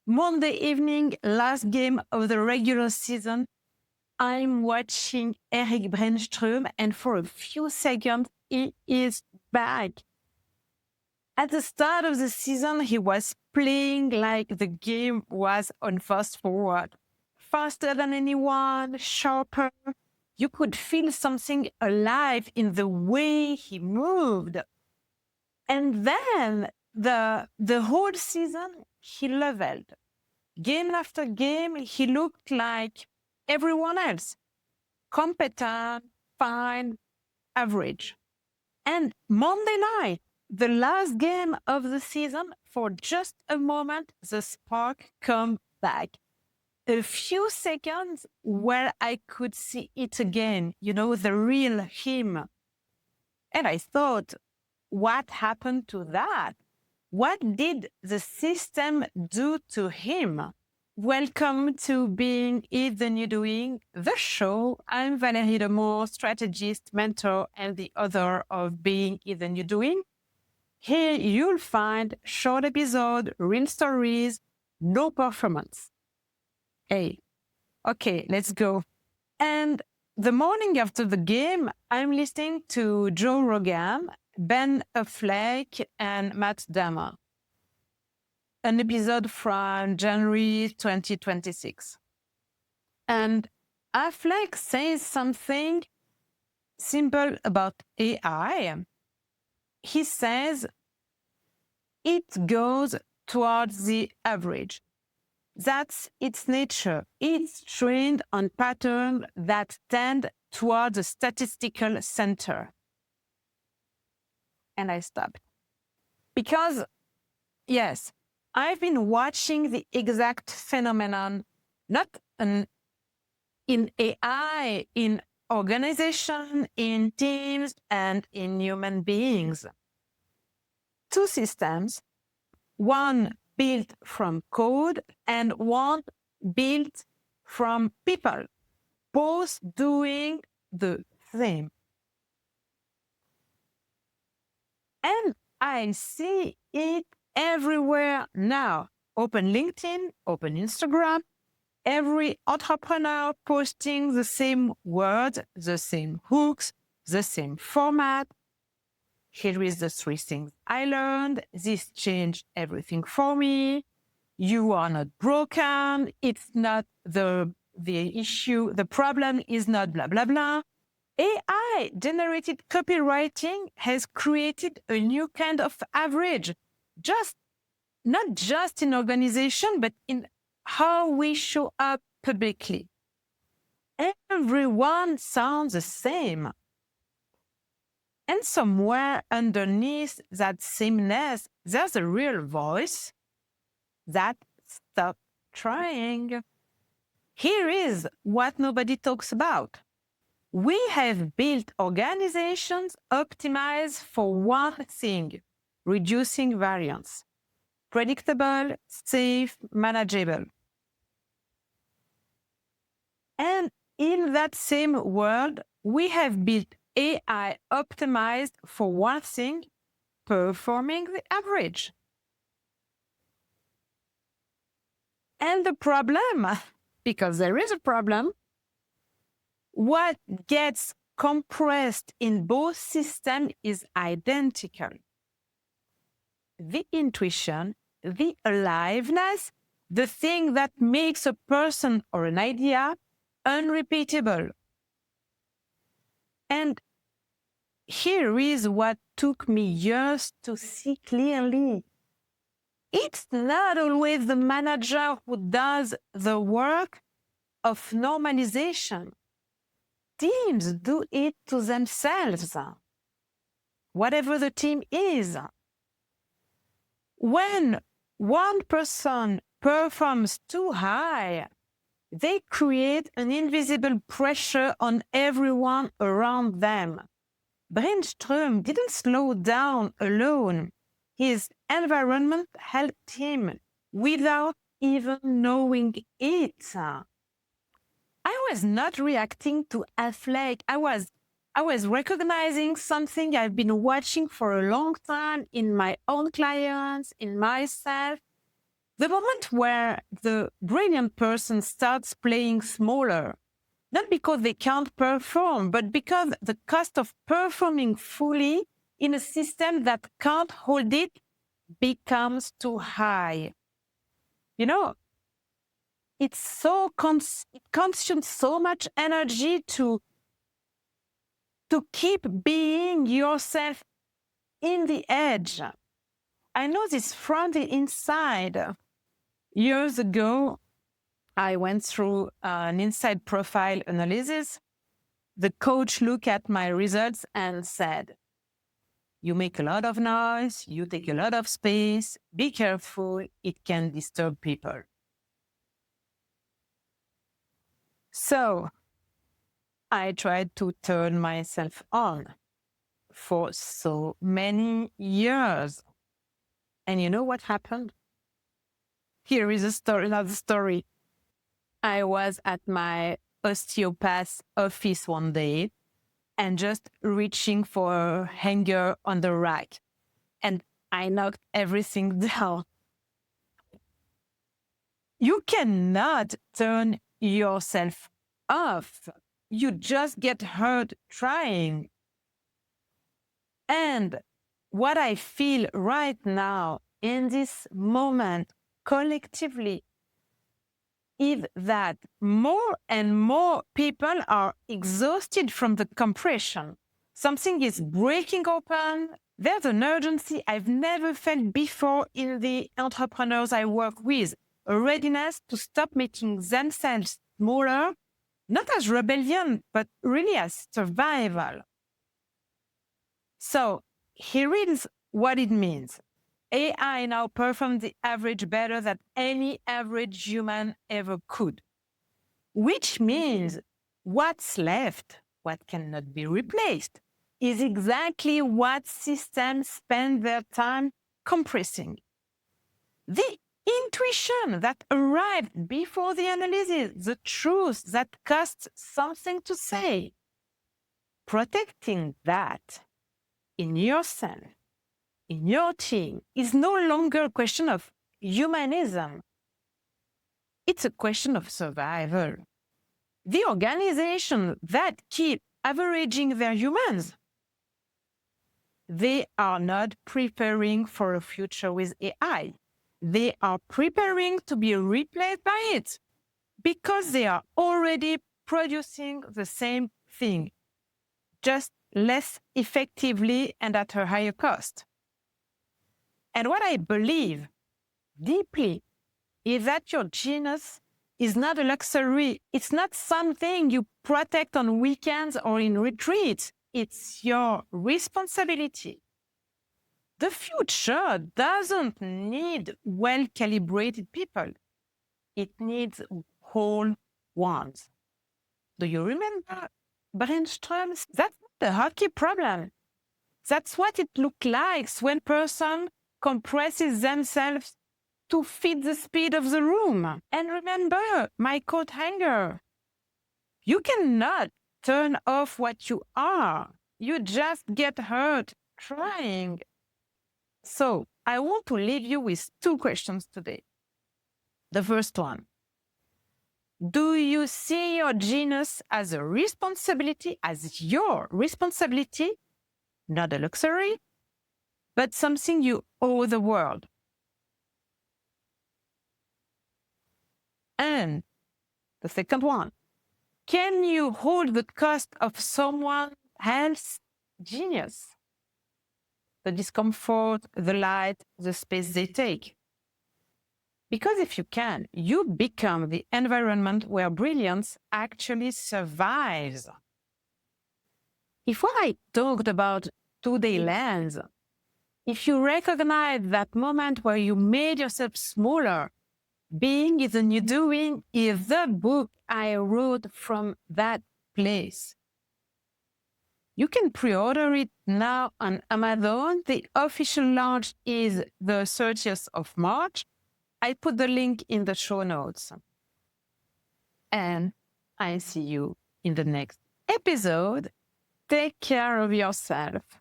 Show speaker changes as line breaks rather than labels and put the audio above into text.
Monday evening, last game of the regular season, I'm watching Eric Brännström, and for a few seconds, he is back. At the start of the season, he was playing like the game was on fast forward. Faster than anyone, sharper. You could feel something alive in the way he moved. And then the whole season, he leveled. Game after game, he looked like everyone else. Competent, fine, average. And Monday night, the last game of the season, for just a moment, the spark come back. A few seconds where I could see it again, the real him. And I thought, what happened to that? What did the system do to him? Welcome to Being It the New Doing, the show. I'm Valérie Lemour, strategist, mentor, and the author of Being It the New Doing. Here you'll find short episodes, real stories, no performance. Hey, okay, let's go. And the morning after the game, I'm listening to Joe Rogan, Ben Affleck, and Matt Damon. An episode from January 2026. And Affleck says something simple about AI. He says it goes towards the average. That's its nature. It's trained on patterns that tend towards the statistical center. And I stopped. Because, yes, I've been watching the exact phenomenon, not in AI, in organization, in teams, and in human beings. Two systems, one built from code and one built from people, both doing the same. And I see it everywhere now. Open LinkedIn, open Instagram, every entrepreneur posting the same words, the same hooks, the same format. Here is the 3 things I learned. This changed everything for me. You are not broken. It's not the issue. The problem is not blah, blah, blah. AI-generated copywriting has created a new kind of average, not just in organization, but in how we show up publicly. Everyone sounds the same. And somewhere underneath that sameness, there's a real voice that stopped trying. Here is what nobody talks about. We have built organizations optimized for one thing, reducing variance. Predictable, safe, manageable. And in that same world, we have built AI optimized for one thing, performing the average. And the problem, because there is a problem, what gets compressed in both systems is identical. The intuition, the aliveness, the thing that makes a person or an idea unrepeatable. And here is what took me years to see clearly. It's not always the manager who does the work of normalization. Teams do it to themselves, whatever the team is. When one person performs too high, they create an invisible pressure on everyone around them. Brännström didn't slow down alone. His environment helped him without even knowing it. I was not reacting to Affleck. I was recognizing something I've been watching for a long time in my own clients, in myself. The moment where the brilliant person starts playing smaller, not because they can't perform, but because the cost of performing fully in a system that can't hold it becomes too high. You know, it's it consumes so much energy to keep being yourself in the edge. I know this from the inside. Years ago, I went through an inside profile analysis. The coach looked at my results and said, "You make a lot of noise, you take a lot of space, be careful, it can disturb people." So I tried to turn myself on for so many years. And you know what happened? Here is another story. I was at my osteopath's office one day and just reaching for a hanger on the rack. And I knocked everything down. You cannot turn yourself off. You just get hurt trying. And what I feel right now in this moment collectively is that more and more people are exhausted from the compression. Something is breaking open. There's an urgency I've never felt before in the entrepreneurs I work with, a readiness to stop making themselves smaller, not as rebellion, but really as survival. So here is what it means. AI now performs the average better than any average human ever could, which means what's left, what cannot be replaced, is exactly what systems spend their time compressing. The intuition that arrived before the analysis, the truth that costs something to say, protecting that in yourself, in your team, is no longer a question of humanism. It's a question of survival. The organization that keep averaging their humans, they are not preparing for a future with AI. They are preparing to be replaced by it because they are already producing the same thing, just less effectively and at a higher cost. And what I believe deeply is that your genius is not a luxury. It's not something you protect on weekends or in retreats. It's your responsibility. The future doesn't need well-calibrated people. It needs whole ones. Do you remember brainstorms? That's not the hockey problem. That's what it looks like when person compresses themselves to fit the speed of the room. And remember my coat hanger. You cannot turn off what you are. You just get hurt trying. So I want to leave you with two questions today. The first one, do you see your genius as a responsibility, as your responsibility, not a luxury, but something you owe the world? And the second one, can you hold the cost of someone else's genius? The discomfort, the light, the space they take. Because if you can, you become the environment where brilliance actually survives. If what I talked about today lands, if you recognize that moment where you made yourself smaller, Being is a New Doing is the book I wrote from that place. You can pre-order it now on Amazon. The official launch is the 30th of March. I put the link in the show notes. And I see you in the next episode. Take care of yourself.